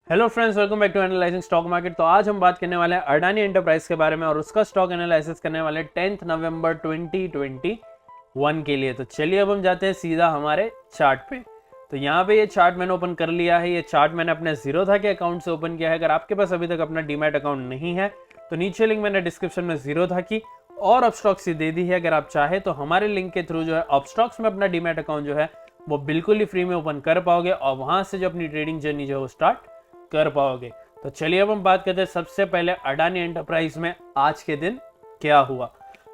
Hello friends, welcome back to analysing stock market. तो आज हम बात करने वाले हैं अडानी एंटरप्राइज के बारे में और उसका स्टॉक एनालिसिस करने वाले 10 नवंबर 2021 के लिए। तो चलिए अब हम जाते हैं सीधा हमारे चार्ट पे। तो यहाँ पे ये चार्ट मैंने ओपन कर लिया है। ये चार्ट मैंने अपने जीरोधा के अकाउंट से ओपन किया है। अगर आपके पास अभी तक अपना डीमैट अकाउंट नहीं है तो नीचे लिंक मैंने डिस्क्रिप्शन में जीरोधा की और अपस्टॉक्स की दे दी है। अगर आप चाहे तो हमारे लिंक के थ्रू जो है अपस्टॉक्स में अपना डीमैट अकाउंट जो है वो बिल्कुल ही फ्री में ओपन कर पाओगे और वहां से जो अपनी ट्रेडिंग जर्नी जो है वो स्टार्ट कर पाओगे। तो चलिए अब हम बात करते हैं सबसे पहले अडानी एंटरप्राइज में आज के दिन क्या हुआ।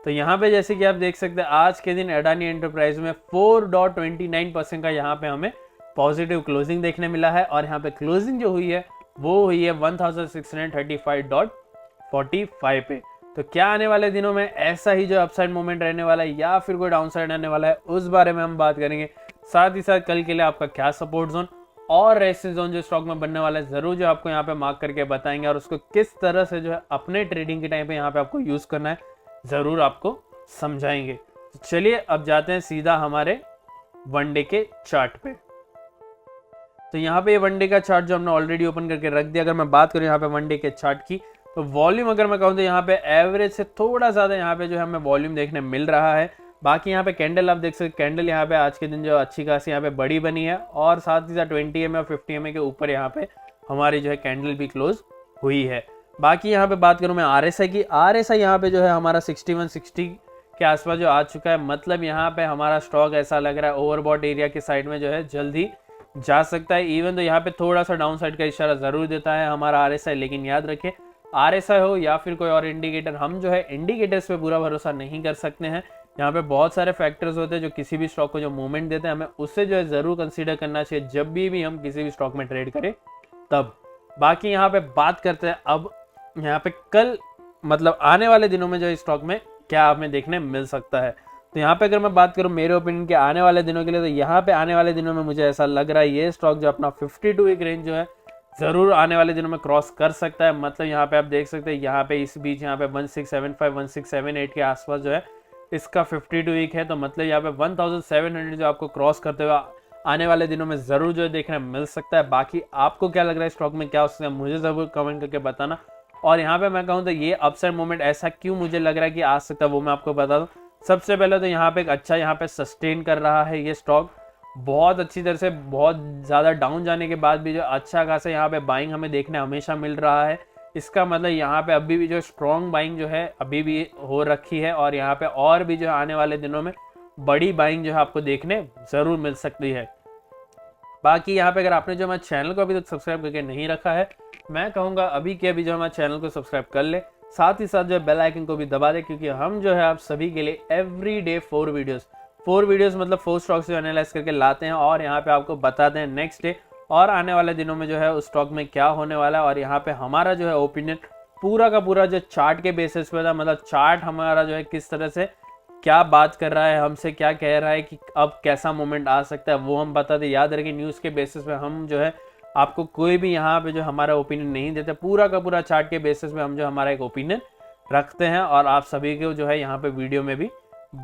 तो यहाँ पे जैसे कि आप देख सकते हैं आज के दिन अडानी एंटरप्राइज में 4.29% का यहाँ पे हमें पॉजिटिव क्लोजिंग देखने मिला है और यहाँ पे क्लोजिंग जो हुई है वो हुई है 1635.45 पे। तो क्या आने वाले दिनों में ऐसा ही जो अपसाइड मूवमेंट रहने वाला है या फिर कोई डाउनसाइड आने वाला है उस बारे में हम बात करेंगे। साथ ही साथ कल के लिए आपका क्या सपोर्ट जोन और रेसिस्टेंस जोन जो स्टॉक में बनने वाला है जरूर जो आपको यहाँ पे मार्क करके बताएंगे और उसको किस तरह से जो है अपने ट्रेडिंग के टाइम पे यहाँ पे आपको यूज करना है जरूर आपको समझाएंगे। तो चलिए अब जाते हैं सीधा हमारे वनडे के चार्ट पे। तो यहाँ पे वनडे का चार्ट जो हमने ऑलरेडी ओपन करके रख दिया। अगर मैं बात करूँ यहाँ पे वनडे के चार्ट की तो वॉल्यूम अगर मैं कहूँ तो यहाँ पे एवरेज से थोड़ा ज्यादा यहाँ पे जो है हमें वॉल्यूम देखने मिल रहा है। बाकी यहाँ पे कैंडल आप देख सकते कैंडल यहाँ पे आज के दिन जो अच्छी खासी यहाँ पे बड़ी बनी है और साथ ही साथ 20 एम और 50 एम के ऊपर यहाँ पे हमारी जो है कैंडल भी क्लोज हुई है। बाकी यहाँ पे बात करूँ मैं आरएसआई की, आरएसआई यहाँ पे जो है हमारा 6160 के आसपास जो आ चुका है। मतलब यहाँ पे हमारा स्टॉक ऐसा लग रहा है ओवरबॉट एरिया की साइड में जो है जल्दी जा सकता है। इवन तो यहाँ पे थोड़ा सा डाउन साइड का इशारा जरूर देता है हमारा आरएसआई, लेकिन याद रखें आरएसआई हो या फिर कोई और इंडिकेटर, हम जो है इंडिकेटर्स पे पूरा भरोसा नहीं कर सकते हैं। यहाँ पे बहुत सारे फैक्टर्स होते हैं जो किसी भी स्टॉक को जो मूवमेंट देते हैं, हमें उससे जो है जरूर कंसीडर करना चाहिए जब भी हम किसी भी स्टॉक में ट्रेड करें तब। बाकी यहाँ पे बात करते हैं अब यहाँ पे कल मतलब आने वाले दिनों में जो इस स्टॉक में क्या हमें देखने मिल सकता है। तो यहाँ पे अगर मैं बात करूँ मेरे ओपिनियन के आने वाले दिनों के लिए तो यहाँ पे आने वाले दिनों में मुझे ऐसा लग रहा है ये स्टॉक जो अपना 52 वीक रेंज जो है जरूर आने वाले दिनों में क्रॉस कर सकता है। मतलब यहाँ पे आप देख सकते हैं यहाँ पे इस बीच यहाँ पे 1675 1678 के आसपास जो है इसका 52 वीक है। तो मतलब यहाँ पे 1700 जो आपको क्रॉस करते हुए आने वाले दिनों में जरूर जो देखने मिल सकता है। बाकी आपको क्या लग रहा है स्टॉक में क्या हो सकता है मुझे जरूर कमेंट करके बताना। और यहाँ पे मैं कहूँ तो ये अपसाइड मूवमेंट ऐसा क्यों मुझे लग रहा है कि आ सकता है वो मैं आपको बता दूँ। सबसे पहले तो यहाँ पे एक अच्छा यहाँ पे सस्टेन कर रहा है ये स्टॉक बहुत अच्छी तरह से, बहुत ज़्यादा डाउन जाने के बाद भी जो अच्छा खासा यहाँ पे बाइंग हमें देखने हमेशा मिल रहा है। इसका मतलब यहाँ पे अभी भी जो स्ट्रॉन्ग बाइंग जो है अभी भी हो रखी है और यहाँ पे और भी जो है आने वाले दिनों में बड़ी बाइंग जो है आपको देखने जरूर मिल सकती है। बाकी यहाँ पे अगर आपने जो हमारे चैनल को अभी तक सब्सक्राइब करके नहीं रखा है मैं कहूँगा अभी के अभी जो हमारे चैनल को सब्सक्राइब कर ले, साथ ही साथ जो बेल आइकन को भी दबा दे क्योंकि हम जो है आप सभी के लिए एवरी डे 4 वीडियोस मतलब 4 स्टॉक्स जो एनालाइज करके लाते हैं और यहाँ पे आपको बताते हैं नेक्स्ट डे और आने वाले दिनों में जो है उस स्टॉक में क्या होने वाला है। और यहाँ पे हमारा जो है ओपिनियन पूरा का पूरा जो चार्ट के बेसिस पे था, मतलब चार्ट हमारा जो है किस तरह से क्या बात कर रहा है, हमसे क्या कह रहा है कि अब कैसा मोमेंट आ सकता है वो हम बताते। याद रखें न्यूज़ के बेसिस पे हम जो है आपको कोई भी यहाँ पे जो हमारा ओपिनियन नहीं देते, पूरा का पूरा चार्ट के बेसिस पे हम जो हमारा एक ओपिनियन रखते हैं और आप सभी को जो है यहाँ पे वीडियो में भी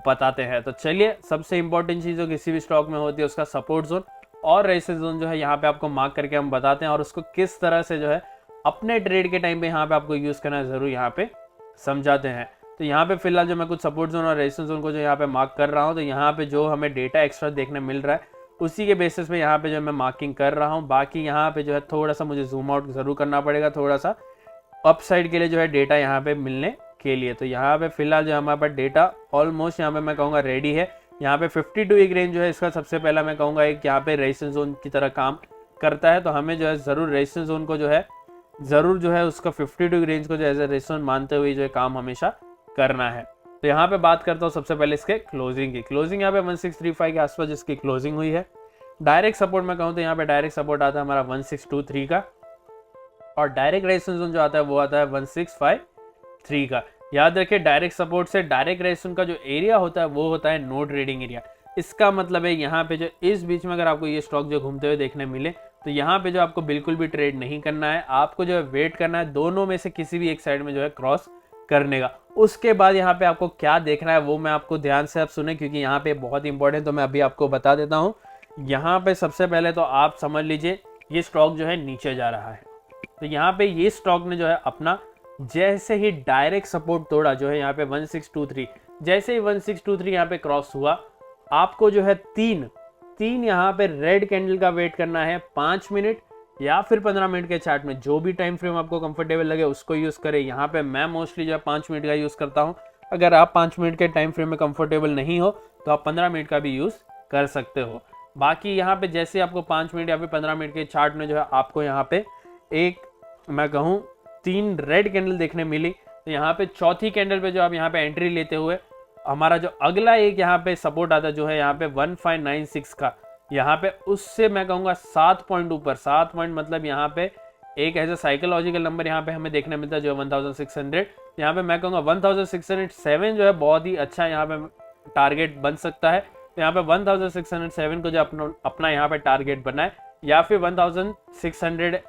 बताते हैं। तो चलिए सबसे इंपॉर्टेंट चीज़ जो किसी भी स्टॉक में होती है उसका सपोर्ट जोन और रेसिस्टेंस जोन जो है यहाँ पे आपको मार्क करके हम बताते हैं और उसको किस तरह से जो है अपने ट्रेड के टाइम पे यहाँ पे आपको यूज करना जरूर यहाँ पे समझाते हैं। तो यहाँ पे फिलहाल जो मैं कुछ सपोर्ट जोन और रेसिस्टेंस जोन को जो यहाँ पे मार्क कर रहा हूँ तो यहाँ पे जो हमें डेटा एक्स्ट्रा देखने मिल रहा है उसी के बेसिस पे यहाँ पे जो मैं मार्किंग कर रहा हूँ। बाकी यहाँ पे जो है थोड़ा सा मुझे जूम आउट जरूर करना पड़ेगा थोड़ा सा अपसाइड के लिए जो है डेटा यहाँ पे मिलने के लिए। तो यहाँ पे फिलहाल जो हमारे पास डेटा ऑलमोस्ट यहाँ पे मैं कहूँगा रेडी है। यहाँ पे 52 वीक रेंज जो है इसका सबसे पहला मैं कहूँगा एक यहाँ पे रेजिस्टेंस जोन की तरह काम करता है। तो हमें जो है जरूर रेजिस्टेंस जोन को जो है जरूर जो है उसका 52 वीक रेंज को जो एज ए रेजिस्टेंस मानते हुए जो है काम हमेशा करना है। तो यहाँ पे बात करता हूँ सबसे पहले इसके क्लोजिंग की। क्लोजिंग यहाँ पे 1635 के आसपास जिसकी क्लोजिंग हुई है। डायरेक्ट सपोर्ट में कहूँ तो यहाँ पे डायरेक्ट सपोर्ट आता है हमारा 1623 का और डायरेक्ट रेजिस्टेंस जोन जो आता है वो आता है 1653 का। याद रखिए डायरेक्ट सपोर्ट से डायरेक्ट रेजिस्टेंस का जो एरिया होता है वो होता है नो ट्रेडिंग एरिया। इसका मतलब है यहाँ पे जो इस बीच में अगर आपको ये स्टॉक जो घूमते हुए देखने मिले तो यहाँ पे जो आपको बिल्कुल भी ट्रेड नहीं करना है, आपको जो है वेट करना है दोनों में से किसी भी एक साइड में जो है क्रॉस करने का। उसके बाद यहाँ पे आपको क्या देखना है वो मैं आपको ध्यान से आप सुने क्योंकि यहाँ पे बहुत इंपॉर्टेंट तो मैं अभी आपको बता देता हूँ। यहाँ पे सबसे पहले तो आप समझ लीजिए ये स्टॉक जो है नीचे जा रहा है। तो यहाँ पे ये स्टॉक ने जो है अपना जैसे ही डायरेक्ट सपोर्ट तोड़ा, जो है यहाँ पे 1623, जैसे ही 1623 यहाँ पे क्रॉस हुआ, आपको जो है तीन यहाँ पे रेड कैंडल का वेट करना है, 5 मिनट या फिर 15 मिनट के चार्ट में, जो भी टाइम फ्रेम आपको कंफर्टेबल लगे उसको यूज करें। यहाँ पे मैं मोस्टली जो है 5 मिनट का यूज करता हूँ। अगर आप 5 मिनट के टाइम फ्रेम में कंफर्टेबल नहीं हो तो आप 15 मिनट का भी यूज कर सकते हो। बाकी यहाँ पे जैसे आपको 5 मिनट या फिर 15 मिनट के चार्ट में जो है आपको यहाँ पे एक, मैं कहूँ 3 रेड कैंडल देखने मिली, तो यहाँ पे चौथी कैंडल पे जो आप यहाँ पे एंट्री लेते हुए हमारा जो अगला एक यहाँ पे सपोर्ट आता है जो है यहाँ पे 1596 का, यहाँ पे उससे मैं कहूँगा 7 पॉइंट ऊपर, 7 पॉइंट मतलब यहाँ पे एक ऐसा साइकोलॉजिकल नंबर यहाँ पे हमें देखने मिलता है जो 1600। यहाँ पे मैं कहूँगा 1607 जो है बहुत ही अच्छा यहाँ पे टारगेट बन सकता है। तो यहाँ पे 1607 को जो अपना यहाँ पे टारगेट बनाए, या फिर 1600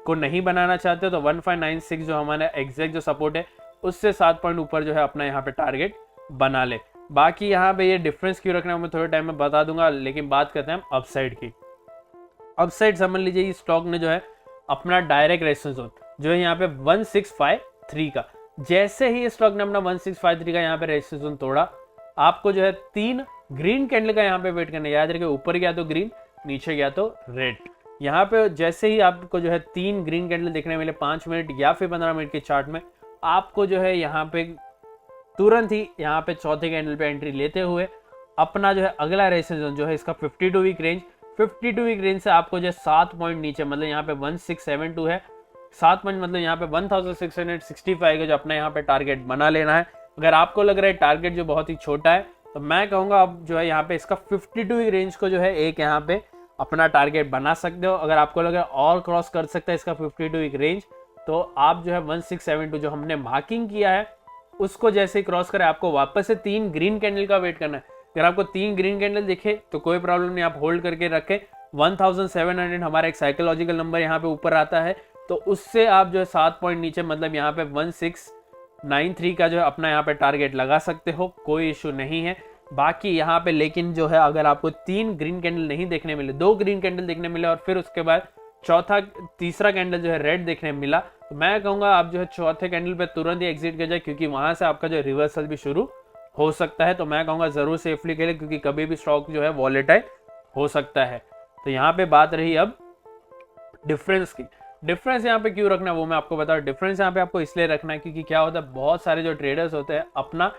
को नहीं बनाना चाहते हो तो 1596 जो हमारा एग्जैक्ट जो सपोर्ट है उससे 7 पॉइंट ऊपर जो है अपना यहाँ पे टारगेट बना ले। बाकी यहाँ पे ये डिफरेंस क्यों रखना है मैं थोड़े टाइम में बता दूंगा, लेकिन बात करते हैं हम अपसाइड की। अपसाइड समझ लीजिए इस स्टॉक ने जो है अपना डायरेक्ट रेजिस्टेंस जोन जो है यहाँ पे 1653 का, जैसे ही स्टॉक ने अपना 1653 का यहाँ पे रेजिस्टेंस जोन तोड़ा, आपको जो है 3 ग्रीन कैंडल का यहाँ पे वेट करना है। याद रखिए ऊपर गया तो ग्रीन, नीचे गया तो रेड। यहाँ पे जैसे ही आपको जो है 3 ग्रीन कैंडल देखने मिले 5 मिनट या फिर 15 मिनट के चार्ट में, आपको जो है यहाँ पे तुरंत ही यहाँ पे चौथे कैंडल पे एंट्री लेते हुए अपना जो है अगला रेजिस्टेंस जोन जो है इसका 52 वीक रेंज, 52 वीक रेंज से आपको जो है 7 पॉइंट नीचे, मतलब यहाँ पे 1672 है, 7 पॉइंट मतलब यहाँ पे 1665 का जो अपना यहाँ पे टारगेट बना लेना है। अगर आपको लग रहा है टारगेट जो बहुत ही छोटा है तो मैं कहूँगा आप जो है यहाँ पे इसका 52 वीक रेंज को जो है एक यहाँ पे अपना टारगेट बना सकते हो। अगर आपको लग रहा है और क्रॉस कर सकता है इसका 52 वीक रेंज, तो आप जो है 1672 जो हमने मार्किंग किया है उसको जैसे ही क्रॉस करें आपको वापस से 3 ग्रीन कैंडल का वेट करना है। अगर आपको 3 ग्रीन कैंडल दिखे तो कोई प्रॉब्लम नहीं, आप होल्ड करके रखें। 1700 हमारा एक साइकोलॉजिकल नंबर यहाँ पे ऊपर आता है, तो उससे आप जो है 7 पॉइंट नीचे मतलब यहाँ पे 1693 का जो है अपना यहाँ पे टारगेट लगा सकते हो, कोई इशू नहीं है। बाकी यहाँ पे लेकिन जो है अगर आपको 3 ग्रीन कैंडल नहीं देखने मिले, 2 ग्रीन कैंडल देखने मिले और फिर उसके बाद तीसरा कैंडल जो है रेड देखने मिला, तो मैं कहूँगा आप जो है चौथे कैंडल पे तुरंत ही एग्जिट कर जाए, क्योंकि वहां से आपका जो रिवर्सल भी शुरू हो सकता है। तो मैं कहूँगा जरूर सेफली खेले, क्योंकि कभी भी स्टॉक जो है वॉलेटाइल हो सकता है। तो यहाँ पे बात रही अब डिफरेंस की। डिफरेंस यहाँ पे क्यों रखना है वो मैं आपको बता। डिफरेंस यहाँ पे आपको इसलिए रखना है क्योंकि क्या होता है, बहुत सारे जो ट्रेडर्स होते हैं अपना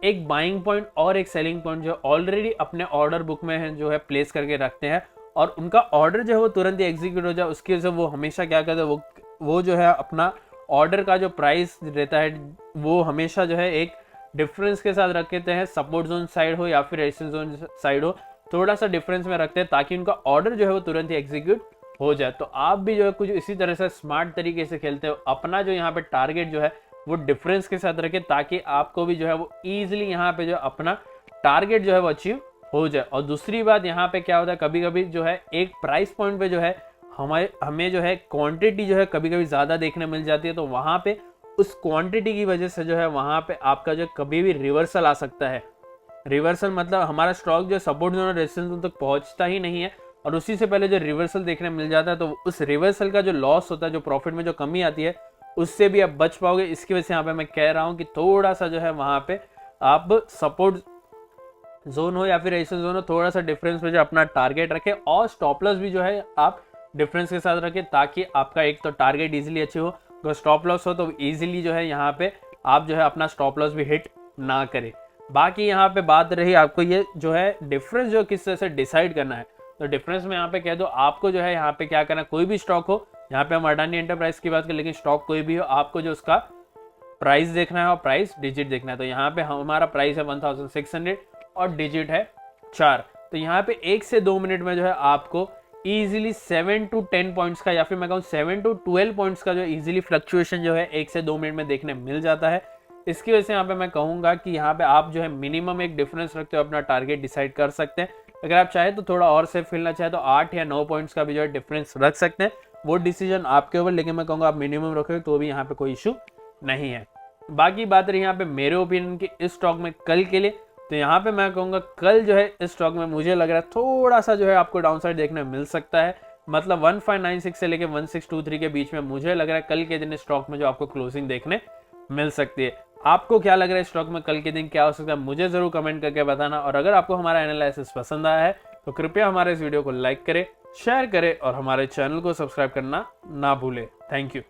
एक बाइंग पॉइंट और एक सेलिंग पॉइंट जो ऑलरेडी अपने ऑर्डर बुक में है जो है प्लेस करके रखते हैं, और उनका ऑर्डर जो है वो तुरंत ही एग्जीक्यूट हो जाए। उसकी वजह से वो हमेशा क्या करते हैं, वो जो है अपना ऑर्डर का जो प्राइस रहता है वो हमेशा जो है एक डिफरेंस के साथ रखते हैं, सपोर्ट जोन साइड हो या फिर रेजिस्टेंस जोन साइड हो, थोड़ा सा डिफरेंस में रखते हैं ताकि उनका ऑर्डर जो है वो तुरंत ही एग्जीक्यूट हो जाए। तो आप भी जो है कुछ इसी तरह से स्मार्ट तरीके से खेलते हो, अपना जो यहाँ पे टारगेट जो है वो डिफरेंस के साथ रखें ताकि आपको भी जो है वो ईजिली यहाँ पे जो अपना टारगेट जो है वो अचीव हो जाए। और दूसरी बात यहाँ पे क्या होता है, कभी कभी जो है एक प्राइस पॉइंट पे जो है हमें जो है क्वांटिटी जो है कभी कभी ज़्यादा देखने मिल जाती है, तो वहाँ पे उस क्वांटिटी की वजह से जो है वहाँ पे आपका जो कभी भी रिवर्सल आ सकता है। रिवर्सल मतलब हमारा स्टॉक जो सपोर्ट जोन और रेजिस्टेंस जोन तक पहुँचता ही नहीं है, और उसी से पहले जो रिवर्सल देखने मिल जाता है, तो उस रिवर्सल का जो लॉस होता है, जो प्रॉफिट में जो कमी आती है, उससे भी आप बच पाओगे। इसकी वजह से यहाँ पे मैं कह रहा हूँ कि थोड़ा सा जो है वहाँ पे आप सपोर्ट जोन हो या फिर रेजिस्टेंस जोन हो, थोड़ा सा डिफरेंस पे जो अपना टारगेट रखें, और स्टॉप लॉस भी जो है आप डिफरेंस के साथ रखें ताकि आपका एक तो टारगेट इजीली अचीव हो। अगर स्टॉप लॉस हो तो इजीली जो है यहाँ पे आप जो है अपना स्टॉप लॉस भी हिट ना करें। बाकी यहाँ पे बात रही आपको ये जो है डिफरेंस जो किस तरह से डिसाइड करना है, तो डिफरेंस में यहाँ पे कह दो आपको जो है यहाँ पे क्या करना है, कोई भी स्टॉक हो, यहाँ पे हम अडानी एंटरप्राइज की बात करें, लेकिन स्टॉक कोई भी हो, आपको जो उसका प्राइस देखना है और प्राइस डिजिट देखना है। तो यहाँ पे हमारा प्राइस है 1600 और डिजिट है 4। तो यहाँ पे 1 से 2 मिनट में जो है आपको इजीली 7 to 10 पॉइंट्स का या फिर मैं कहूँ 7 to 12 पॉइंट्स का जो इजीली फ्लक्चुएशन जो है 1 से 2 मिनट में देखने मिल जाता है। इसकी वजह से यहाँ पे मैं कहूँगा कि यहाँ पे आप जो है मिनिमम एक डिफरेंस रखते हो, अपना टारगेट डिसाइड कर सकते हैं। अगर आप चाहे तो थोड़ा और सेफ खेलना चाहे तो 8 या 9 पॉइंट्स का भी जो है डिफरेंस रख सकते हैं, वो डिसीजन आपके ऊपर, लेकिन मैं कहूँगा आप मिनिमम रखोगे तो भी यहाँ पे कोई इशू नहीं है। बाकी बात रही यहाँ पे मेरे ओपिनियन की इस स्टॉक में कल के लिए, तो यहाँ पे मैं कहूँगा कल जो है इस स्टॉक में मुझे लग रहा है थोड़ा सा जो है आपको डाउनसाइड देखने मिल सकता है। मतलब 1596 से लेके 1623 के बीच में मुझे लग रहा है कल के दिन स्टॉक में जो आपको क्लोजिंग देखने मिल सकती है। आपको क्या लग रहा है स्टॉक में कल के दिन क्या हो सकता है, मुझे जरूर कमेंट करके बताना। और अगर आपको हमारा एनालिसिस पसंद आया है तो कृपया हमारे इस वीडियो को लाइक करें, शेयर करें और हमारे चैनल को सब्सक्राइब करना ना भूलें। Thank you.